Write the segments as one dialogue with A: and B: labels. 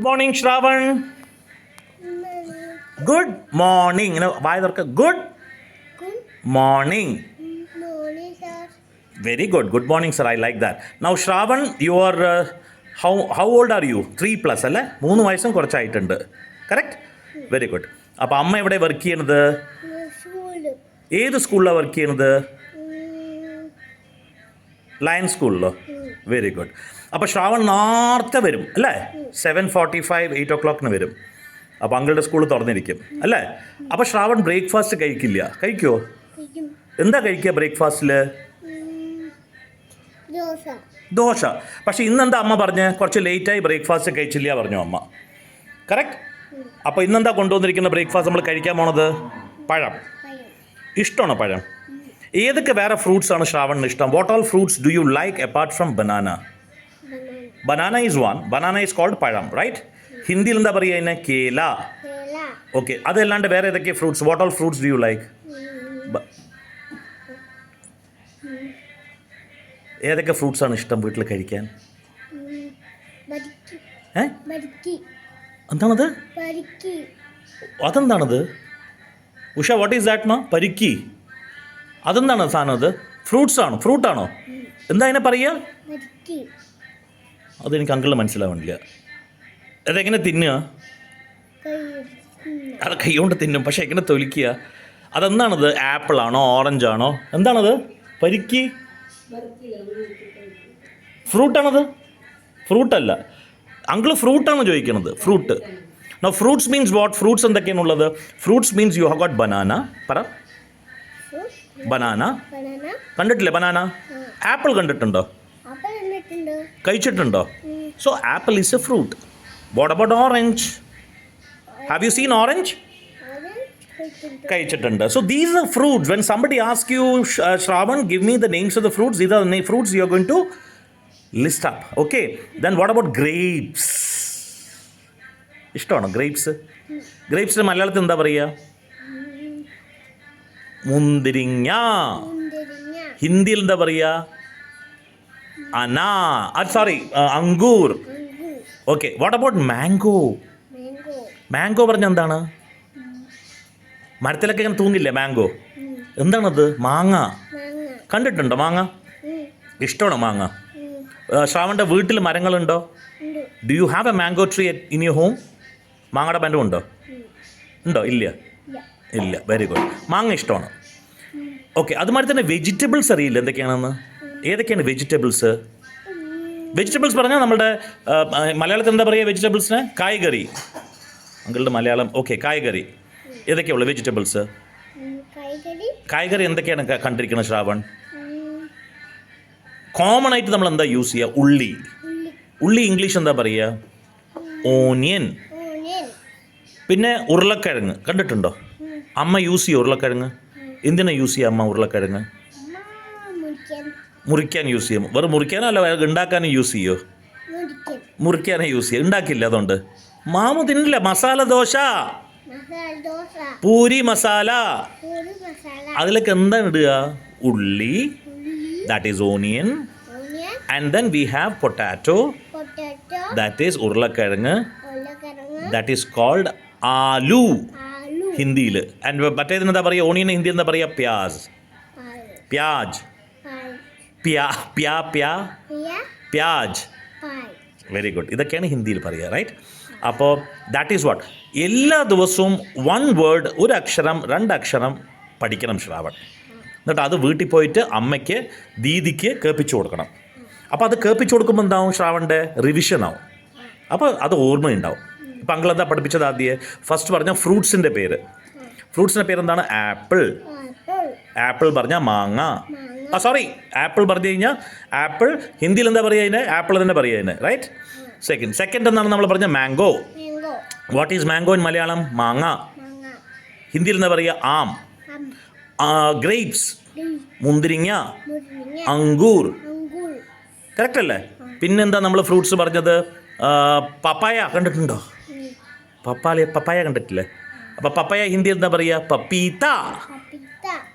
A: Good morning, Shravan. Good morning. Why good morning.
B: Morning, sir.
A: Very good. Good morning, sir. I like that. Now, Shravan, you are how old are you? 3 plus, അല്ലേ? 3 വയസ്സും കുറച്ചായിട്ടുണ്ട്. Correct? Very good. അപ്പോൾ അമ്മ എവിടെ work ചെയ്യണത്?
B: സ്കൂളിൽ.
A: ഏത് സ്കൂളിലാണ് work ചെയ്യണത്? ലയൺ സ്കൂളിലോ? Very good. അപ്പോൾ ശ്രാവൺ നേരത്തെ വരും അല്ലേ? 7:45 8 o'clock വരും. അപ്പോൾ അങ്കിളുടെ സ്കൂൾ തുറന്നിരിക്കും അല്ലേ? അപ്പോൾ ശ്രാവൺ ബ്രേക്ക്ഫാസ്റ്റ് കഴിക്കില്ല, കഴിക്കുമോ? എന്താ കഴിക്കുക ബ്രേക്ക്ഫാസ്റ്റിൽ? ദോശ. പക്ഷേ ഇന്നെന്താ അമ്മ പറഞ്ഞ് കുറച്ച് ലേറ്റായി ബ്രേക്ക്ഫാസ്റ്റ് കഴിച്ചില്ല പറഞ്ഞു അമ്മ. കറക്റ്റ്? അപ്പോൾ ഇന്നെന്താ കൊണ്ടുവന്നിരിക്കുന്ന ബ്രേക്ക്ഫാസ്റ്റ് നമ്മൾ കഴിക്കാൻ പോണത്? പഴം. ഇഷ്ടമാണോ പഴം? ഏതൊക്കെ വേറെ ഫ്രൂട്ട്സ് ആണ് ശ്രാവണിന് ഇഷ്ടം? What all fruits do you like apart from banana? Banana is one. Banana is called pazham, right? ഹിന്ദിയിൽ എന്താ പറയുക അതിനെ? കേല. ഓക്കെ, അതല്ലാണ്ട് വേറെ ഏതൊക്കെ fruits? What all fruits do you like? ഏതൊക്കെ ഫ്രൂട്ട്സ് ആണ് ഇഷ്ടം വീട്ടിൽ കഴിക്കാൻ? എന്താണത്? അതെന്താണത്? ഉഷ, വാട്ട് ഈസ് ദാറ്റ് മാ? പരിക്കി. അതെന്താണ് സാധനം? അത് ഫ്രൂട്ട്സ് ആണോ? ഫ്രൂട്ടാണോ? എന്താ അതിനെ പറയുക? അതെനിക്ക് അങ്കിളിന് മനസ്സിലാവണില്ല. അതെങ്ങനെ തിന്നുക? അത് കൈ കൊണ്ട് തിന്നും, പക്ഷെ എങ്ങനെ തൊലിക്കുക? അതെന്താണത്? ആപ്പിളാണോ ഓറഞ്ചാണോ എന്താണത്? പരിക്കി ഫ്രൂട്ടാണത്? ഫ്രൂട്ടല്ല, അങ്കിള് ഫ്രൂട്ടാണ് ചോദിക്കണത്. Fruit. No fruits means what? Fruits എന്തൊക്കെയാണുള്ളത്? Fruits means you have got banana. പറ. ബനാന കണ്ടിട്ടില്ലേ? ബനാന. ആപ്പിൾ കണ്ടിട്ടുണ്ടോ? കഴിച്ചിട്ടുണ്ടോ? So apple is a fruit. What about orange? Have you seen orange? കഴിച്ചിട്ടുണ്ട്. So these are fruits. When somebody ask you Shravan give me the names of the fruits, these are the fruits you are going to list up. Okay, then what about grapes? ഇഷ്ടമാണോ grapes? ഗ്രേപ്സിന് മലയാളത്തിൽ എന്താ പറയുക? മുന്തിരിങ്ങ. ഹിന്ദിയിൽ എന്താ പറയുക? Sorry, അങ്കൂർ. Okay, what about mango? Mango പറഞ്ഞ എന്താണ്? മരത്തിലൊക്കെ ഇങ്ങനെ തൂങ്ങില്ലേ മാംഗോ? എന്താണത്? മാങ്ങ. കണ്ടിട്ടുണ്ടോ മാങ്ങ? ഇഷ്ടമാണോ മാങ്ങ? ശ്രാവണിൻ്റെ വീട്ടിൽ മരങ്ങളുണ്ടോ? Do you have a mango tree in your home? മാങ്ങയുടെ മരം ഉണ്ടോ? ഉണ്ടോ? ഇല്ല. ഇല്ല. Very good. മാങ്ങ ഇഷ്ടമാണ്. ഓക്കെ, അതുമാതിരി തന്നെ വെജിറ്റബിൾസ് അറിയില്ല എന്തൊക്കെയാണെന്ന്? ഏതൊക്കെയാണ് വെജിറ്റബിൾസ്? വെജിറ്റബിൾസ് പറഞ്ഞാൽ നമ്മുടെ മലയാളത്തിൽ എന്താ പറയുക വെജിറ്റബിൾസിന്? കായ്കറി. അങ്കളുടെ മലയാളം. ഓക്കെ, കായ്കറി. ഏതൊക്കെയുള്ള വെജിറ്റബിൾസ്? കായ്കറി എന്തൊക്കെയാണ് കണ്ടിരിക്കുന്നത് ശ്രാവൺ? കോമൺ ആയിട്ട് നമ്മൾ എന്താ യൂസ് ചെയ്യുക? ഉള്ളി. ഉള്ളി ഇംഗ്ലീഷ് എന്താ പറയുക? ഓനിയൻ. പിന്നെ ഉരുളക്കിഴങ്ങ് കണ്ടിട്ടുണ്ടോ? അമ്മ യൂസ് ചെയ്യുക ഉരുളക്കിഴങ്ങ്. എന്തിനാ യൂസ് ചെയ്യുക അമ്മ ഉരുളക്കിഴങ്ങ്? മുറിക്കാൻ യൂസ് ചെയ്യും. വെറും മുറിക്കാനോ അല്ല ഉണ്ടാക്കാനും യൂസ് ചെയ്യുമോ? മുറിക്കാനേ യൂസ് ചെയ്യും, ഉണ്ടാക്കില്ല. അതുകൊണ്ട് മാമു തിന്നില്ല. മസാല ദോശ, പൂരി മസാല. അതിലൊക്കെ എന്താണ് ഇടുക? ഉള്ളി, that is onion, and then we have potato, that is ഉരുളക്കിഴങ്ങ്, ദാറ്റ് ഈസ് കോൾഡ് ആലു ഹിന്ദിയിൽ. ആൻഡ് മറ്റേതിന് എന്താ പറയുക? ഓണിയൻ ഹിന്ദി എന്താ പറയുക? പ്യാസ്. പ്യാജ്. പ്യാജ്. Very good. ഇതൊക്കെയാണ് ഹിന്ദിയിൽ പറയുക, റൈറ്റ്? അപ്പോൾ ദാറ്റ് ഈസ് വാട്ട്. എല്ലാ ദിവസവും 1 വേർഡ്, 1 അക്ഷരം 2 അക്ഷരം പഠിക്കണം ശ്രാവൺ. എന്നിട്ട് അത് വീട്ടിൽ പോയിട്ട് അമ്മയ്ക്ക് ദീദിക്ക് കേൾപ്പിച്ചു കൊടുക്കണം. അപ്പോൾ അത് കേൾപ്പിച്ചു കൊടുക്കുമ്പോൾ എന്താവും? ശ്രാവണിൻ്റെ റിവിഷൻ ആവും. അപ്പോൾ അത് ഓർമ്മയുണ്ടാവും. ഇപ്പം അങ്കിൾ എന്താ പഠിപ്പിച്ചത്? ആദ്യം ഫസ്റ്റ് പറഞ്ഞാൽ ഫ്രൂട്ട്സിൻ്റെ പേര്. ഫ്രൂട്ട്സിൻ്റെ പേരെന്താണ്? ആപ്പിൾ. ആപ്പിൾ പറഞ്ഞാൽ മാങ്ങ. സോറി, ആപ്പിൾ പറഞ്ഞു കഴിഞ്ഞാൽ ആപ്പിൾ ഹിന്ദിയിൽ എന്താ പറയുക അതിന്? ആപ്പിൾ തന്നെ പറയുക അതിന്, റൈറ്റ്? സെക്കൻഡ് എന്താണ് നമ്മൾ പറഞ്ഞ? Mango. What is mango in Malayalam? മാങ്ങ. ഹിന്ദിയിൽ എന്താ പറയുക? ആം. ഗ്രേപ്സ്, മുന്തിരിങ്ങ, അങ്കൂർ. കറക്റ്റ് അല്ലേ? പിന്നെന്താ നമ്മൾ ഫ്രൂട്ട്സ് പറഞ്ഞത്? പപ്പായ. കണ്ടിട്ടുണ്ടോ? പപ്പായ കണ്ടിട്ടില്ലേ? അപ്പോൾ പപ്പായ ഹിന്ദിയിൽ എന്താ പറയുക? പപ്പീത്ത.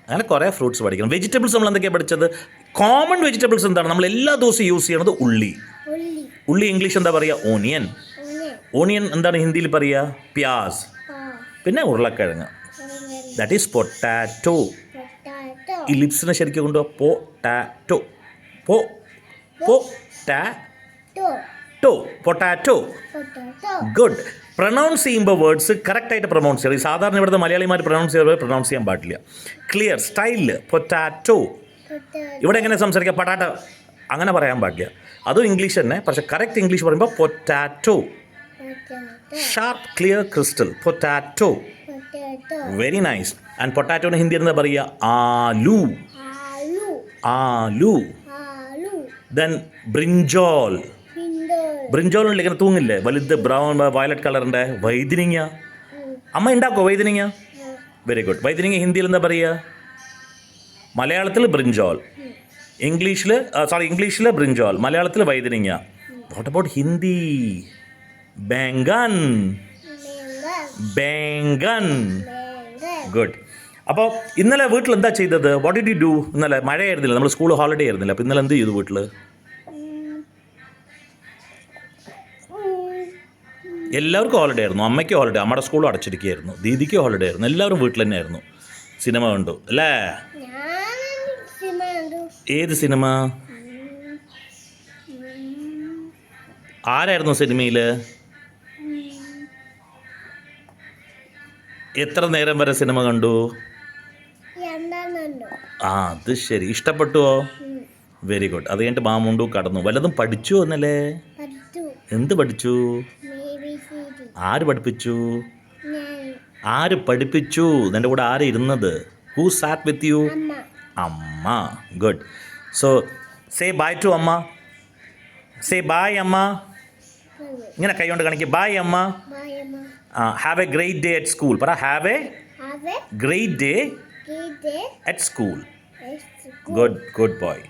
A: അങ്ങനെ കുറേ ഫ്രൂട്ട്സ് പഠിക്കണം. വെജിറ്റബിൾസ് നമ്മൾ എന്തൊക്കെയാണ് പഠിച്ചത്? കോമൺ വെജിറ്റബിൾസ് എന്താണ്? നമ്മൾ എല്ലാ ദിവസവും യൂസ് ചെയ്യണത് ഉള്ളി. ഉള്ളി ഇംഗ്ലീഷ് എന്താ പറയുക? ഓണിയൻ. ഓണിയൻ എന്താണ് ഹിന്ദിയിൽ പറയുക? പ്യാസ്.
B: Pa.
A: പിന്നെ ഉരുളക്കിഴങ്ങ്. That is potato.
B: Potato.
A: ഈ ലിപ്സിനെ ശരിക്കും കൊണ്ടുപോകുക. Potato. Potato.
B: To.
A: Potato.
B: Potato.
A: Good. Pronounce ചെയ്യുമ്പോൾ വേർഡ്സ് കറക്റ്റായിട്ട് പ്രൊണൗൺസ് ചെയ്യണം. ഈ സാധാരണ ഇവിടുത്തെ മലയാളിമാർ പ്രൊണൗൺസ് ചെയ്യുമ്പോൾ പ്രൊണൗൺസ് ചെയ്യാൻ പാടില്ല. ക്ലിയർ സ്റ്റൈലിൽ പൊട്ടാറ്റോ.
B: Potato.
A: ഇവിടെ എങ്ങനെ സംസാരിക്കുക? പൊട്ടാറ്റോ അങ്ങനെ പറയാൻ പാടില്ല. അതും ഇംഗ്ലീഷ് തന്നെ, പക്ഷെ കറക്റ്റ് ഇംഗ്ലീഷ് പറയുമ്പോൾ potato.
B: Potato.
A: Sharp clear crystal. Potato.
B: Potato.
A: Very nice. And പൊട്ടാറ്റോന് ഹിന്ദി എന്താ പറയുക? ആലു.
B: Alu.
A: ആലു.
B: Alu.
A: Then brinjal.
B: Window.
A: Brinjal ഉള്ളിൽ ഇങ്ങനെ തൂങ്ങില്ലേ, വലുത് ബ്രൗൺ വയലറ്റ് കളറിൻ്റെ. വൈതനിങ്ങ. അമ്മ ഉണ്ടാക്കോ വൈതനിങ്ങ? Very good. വൈതനിങ്ങ ഹിന്ദിയിൽ എന്താ പറയുക? മലയാളത്തിൽ ബ്രിഞ്ചോൾ, ഇംഗ്ലീഷിൽ ബ്രിഞ്ചോൾ, മലയാളത്തിൽ വൈതനിങ്ങ. What about Hindi? ബേങ്കൻ.
B: Mango.
A: ബേങ്കൻ.
B: Mango.
A: ഗുഡ്. അപ്പോൾ ഇന്നലെ വീട്ടിൽ എന്താ ചെയ്തത്? What did you do? ഇന്നലെ മഴയായിരുന്നില്ല, നമ്മൾ സ്കൂൾ ഹോളിഡേ ആയിരുന്നില്ല. അപ്പോൾ ഇന്നലെ എന്ത് ചെയ്തു വീട്ടിൽ? എല്ലാവർക്കും ഹോളിഡേ ആയിരുന്നു. അമ്മയ്ക്ക് ഹോളിഡേ, അമ്മയുടെ സ്കൂളും അടച്ചിരിക്കുകയായിരുന്നു. ദീദിക്ക് ഹോളിഡേ ആയിരുന്നു. എല്ലാവരും വീട്ടിൽ തന്നെയായിരുന്നു. സിനിമ കണ്ടു അല്ലേ? ഏത് സിനിമ? ആരായിരുന്നു സിനിമയിൽ? എത്ര നേരം വരെ സിനിമ കണ്ടു? ആ അത് ശരി. ഇഷ്ടപ്പെട്ടുവോ? Very good. അത് കഴിഞ്ഞിട്ട് മാമുണ്ടു കടന്നു. വല്ലതും പഠിച്ചു എന്നല്ലേ? എന്ത് പഠിച്ചു? ആര് പഠിപ്പിച്ചു? ആര് പഠിപ്പിച്ചു? നിൻ്റെ കൂടെ ആര് ഇരുന്നത്? Who sat with you? അമ്മ. Good. So say bye to അമ്മ. സേ ബൈ അമ്മ. ഇങ്ങനെ കൈ കൊണ്ട് കാണിക്കുക. ബൈ അമ്മ. Have a great day at school. പറ have a great day at school. Good boy.